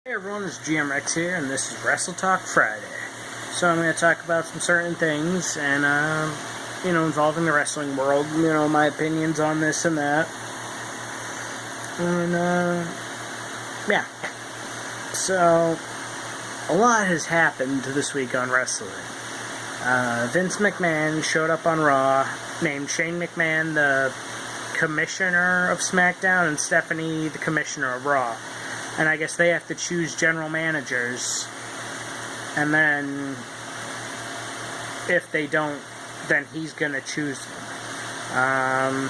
Hey everyone, it's GM Rex here, and this is Wrestle Talk Friday. So I'm going to talk about some certain things, and, involving the wrestling world, my opinions on this and that. And, yeah. So, a lot has happened this week on wrestling. Vince McMahon showed up on Raw, named Shane McMahon the commissioner of SmackDown, and Stephanie the commissioner of Raw. And I guess they have to choose general managers. And then, if they don't, then he's going to choose them.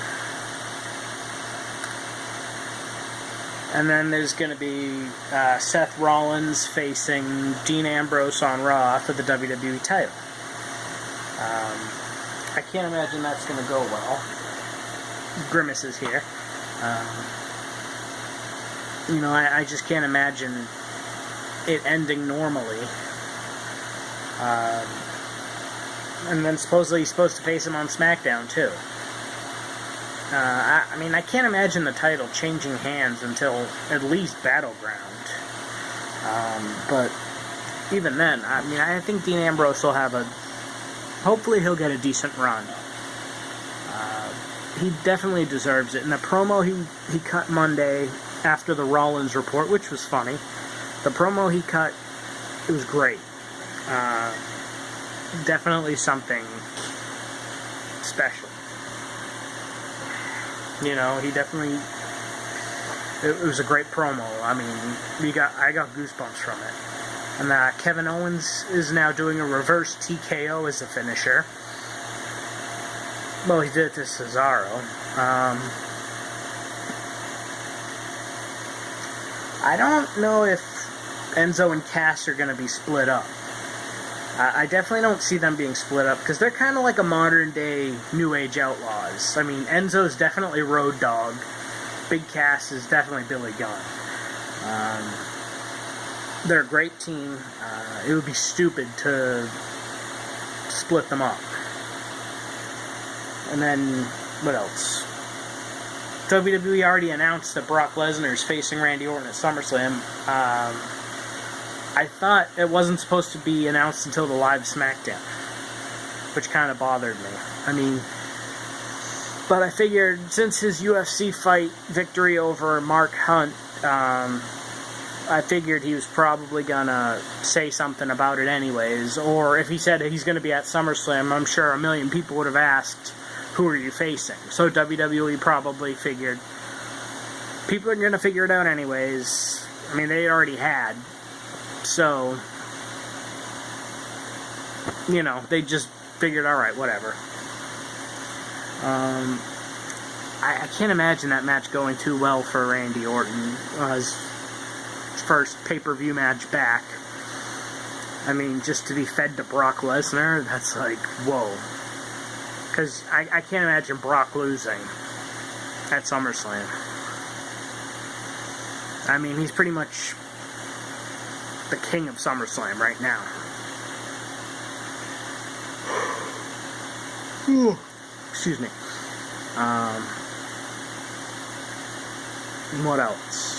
And then there's going to be Seth Rollins facing Dean Ambrose on Raw for the WWE title. I can't imagine that's going to go well. Grimace is here. I just can't imagine it ending normally. And then supposedly he's supposed to face him on SmackDown, too. I can't imagine the title changing hands until at least Battleground. But even then, I think Dean Ambrose will have hopefully he'll get a decent run. He definitely deserves it. And the promo he cut Monday after the Rollins report, which was funny, the promo he cut, it was great. Definitely something special. He definitely, it was a great promo. I got goosebumps from it. And Kevin Owens is now doing a reverse TKO as a finisher. Well, he did it to Cesaro. I don't know if Enzo and Cass are going to be split up. I definitely don't see them being split up, because they're kind of like a modern-day New Age Outlaws. Enzo's definitely Road Dogg. Big Cass is definitely Billy Gunn. They're a great team. It would be stupid to split them up. And then, what else? WWE already announced that Brock Lesnar is facing Randy Orton at SummerSlam. I thought it wasn't supposed to be announced until the live SmackDown, which kind of bothered me. But I figured since his UFC fight victory over Mark Hunt, I figured he was probably gonna say something about it anyways. Or if he said he's gonna be at SummerSlam, I'm sure a million people would have asked, who are you facing? So WWE probably figured people are going to figure it out anyways. They already had. So, they just figured, alright, whatever. I can't imagine that match going too well for Randy Orton. His first pay-per-view match back. Just to be fed to Brock Lesnar, that's like, whoa. Because I can't imagine Brock losing at SummerSlam. He's pretty much the king of SummerSlam right now. Excuse me. What else?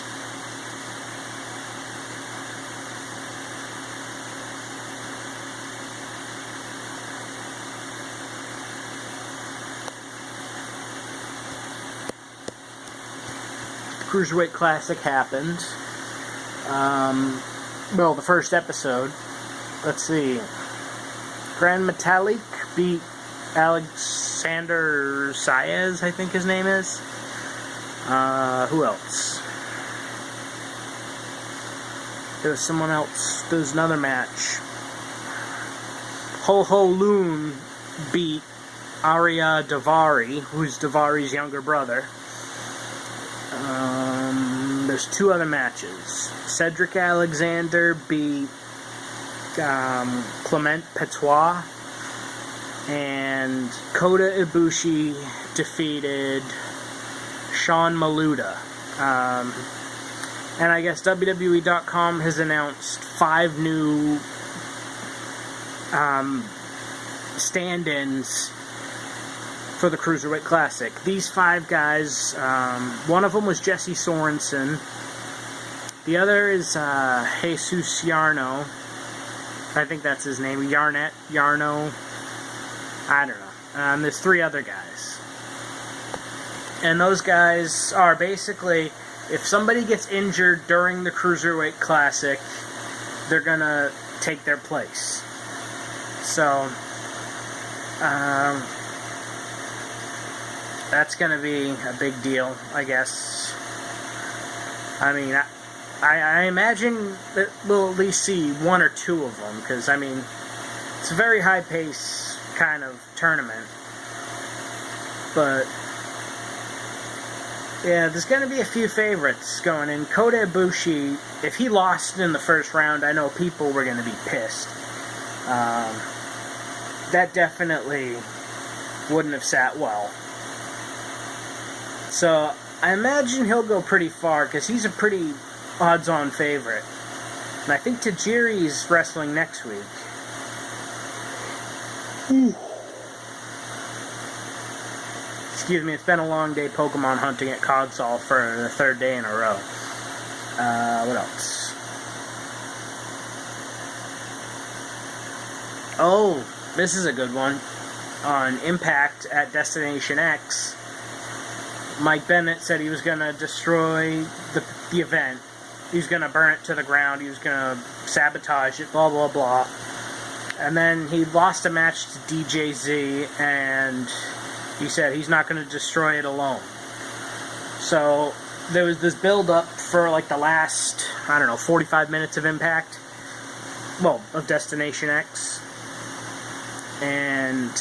Cruiserweight Classic happened. The first episode. Let's see. Grand Metalik beat Alexander Saez, I think his name is. Who else? There was someone else. There was another match. Ho Ho Loon beat Arya Daivari, who's Daivari's younger brother. There's two other matches. Cedric Alexander beat Clement Petois, and Kota Ibushi defeated Sean Maluda. And I guess WWE.com has announced 5 new stand-ins for the Cruiserweight Classic. These 5 guys, one of them was Jesse Sorensen. The other is Jesus Yarno. I think that's his name. Yarno. I don't know. There's 3 other guys. And those guys are basically, if somebody gets injured during the Cruiserweight Classic, they're going to take their place. So, that's going to be a big deal, I guess. I mean, I imagine that we'll at least see 1 or 2 of them, because, I mean, it's a very high-paced kind of tournament. But, yeah, there's going to be a few favorites going in. Kota Ibushi, if he lost in the first round, I know people were going to be pissed. That definitely wouldn't have sat well. So, I imagine he'll go pretty far, because he's a pretty odds-on favorite. And I think Tajiri's wrestling next week. Excuse me, it's been a long day Pokemon hunting at Cogsall for the 3rd day in a row. What else? Oh, this is a good one. On Impact at Destination X, Mike Bennett said he was going to destroy the event. He was going to burn it to the ground. He was going to sabotage it, blah, blah, blah. And then he lost a match to DJZ, and he said he's not going to destroy it alone. So there was this build-up for like the last, I don't know, 45 minutes of Impact. Well, of Destination X. And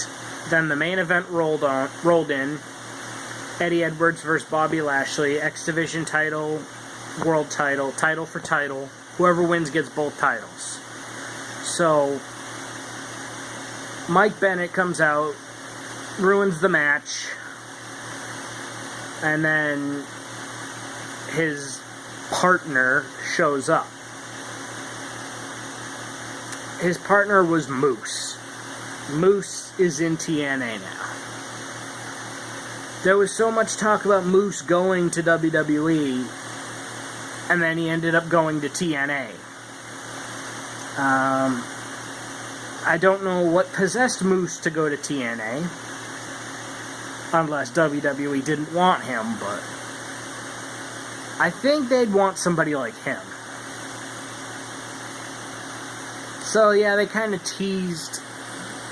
then the main event rolled in. Eddie Edwards versus Bobby Lashley, X Division title, world title, title for title. Whoever wins gets both titles. So, Mike Bennett comes out, ruins the match, and then his partner shows up. His partner was Moose. Moose is in TNA now. There was so much talk about Moose going to WWE, and then he ended up going to TNA. I don't know what possessed Moose to go to TNA, unless WWE didn't want him, but I think they'd want somebody like him. So yeah, they kind of teased,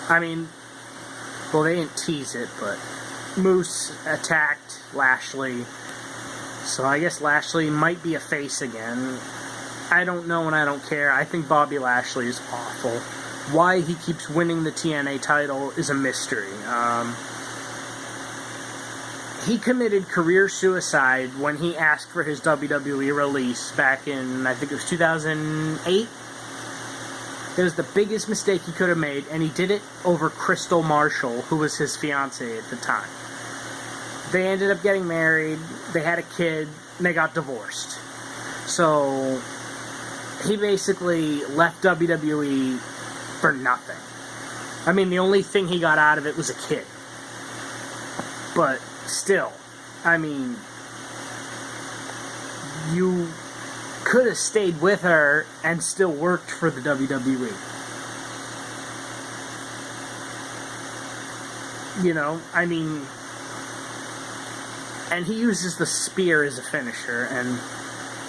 I mean, well, they didn't tease it, but Moose attacked Lashley, so I guess Lashley might be a face again. I don't know and I don't care. I think Bobby Lashley is awful. Why he keeps winning the TNA title is a mystery. He committed career suicide when he asked for his WWE release back in, I think it was 2008. It was the biggest mistake he could have made, and he did it over Crystal Marshall, who was his fiancée at the time. They ended up getting married, they had a kid, and they got divorced. So, he basically left WWE for nothing. I mean, the only thing he got out of it was a kid. But, still, I mean, you could have stayed with her and still worked for the WWE. You know, I mean, and he uses the spear as a finisher, and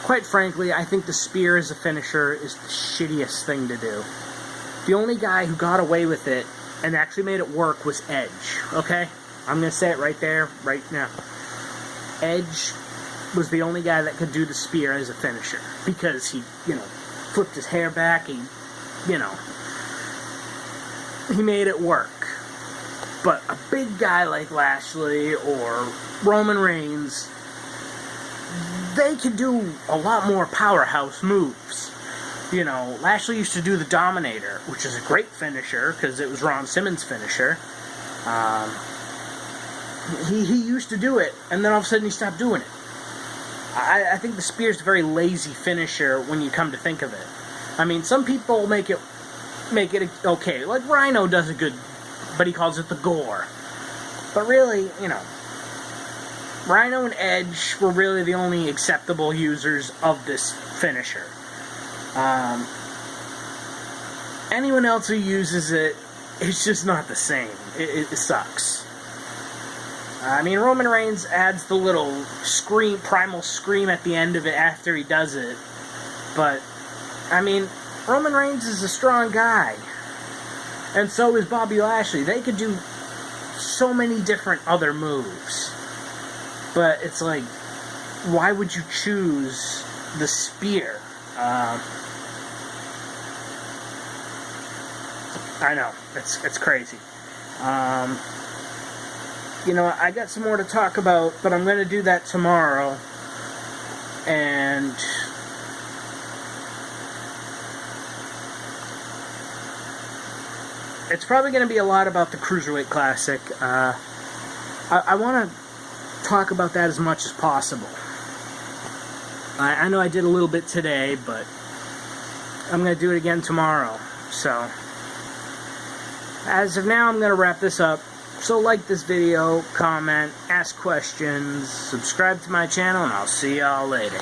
quite frankly, I think the spear as a finisher is the shittiest thing to do. The only guy who got away with it and actually made it work was Edge, okay? I'm going to say it right there, right now. Edge was the only guy that could do the spear as a finisher, because he, you know, flipped his hair back, he, you know, he made it work. But a big guy like Lashley or Roman Reigns, they could do a lot more powerhouse moves. You know, Lashley used to do the Dominator, which is a great finisher, because it was Ron Simmons' finisher. He used to do it, and then all of a sudden he stopped doing it. I think the spear's a very lazy finisher when you come to think of it. I mean, some people make it okay. Like Rhino does a good, but he calls it the gore. But really, you know, Rhino and Edge were really the only acceptable users of this finisher. Anyone else who uses it, it's just not the same. It sucks. I mean, Roman Reigns adds the little scream, primal scream at the end of it after he does it. But, I mean, Roman Reigns is a strong guy. And so is Bobby Lashley. They could do so many different other moves. But it's like, why would you choose the spear? I know, it's crazy. You know, I got some more to talk about, but I'm going to do that tomorrow. And it's probably going to be a lot about the Cruiserweight Classic. I want to talk about that as much as possible. I know I did a little bit today, but I'm going to do it again tomorrow. So, as of now, I'm going to wrap this up. So like this video, comment, ask questions, subscribe to my channel, and I'll see y'all later.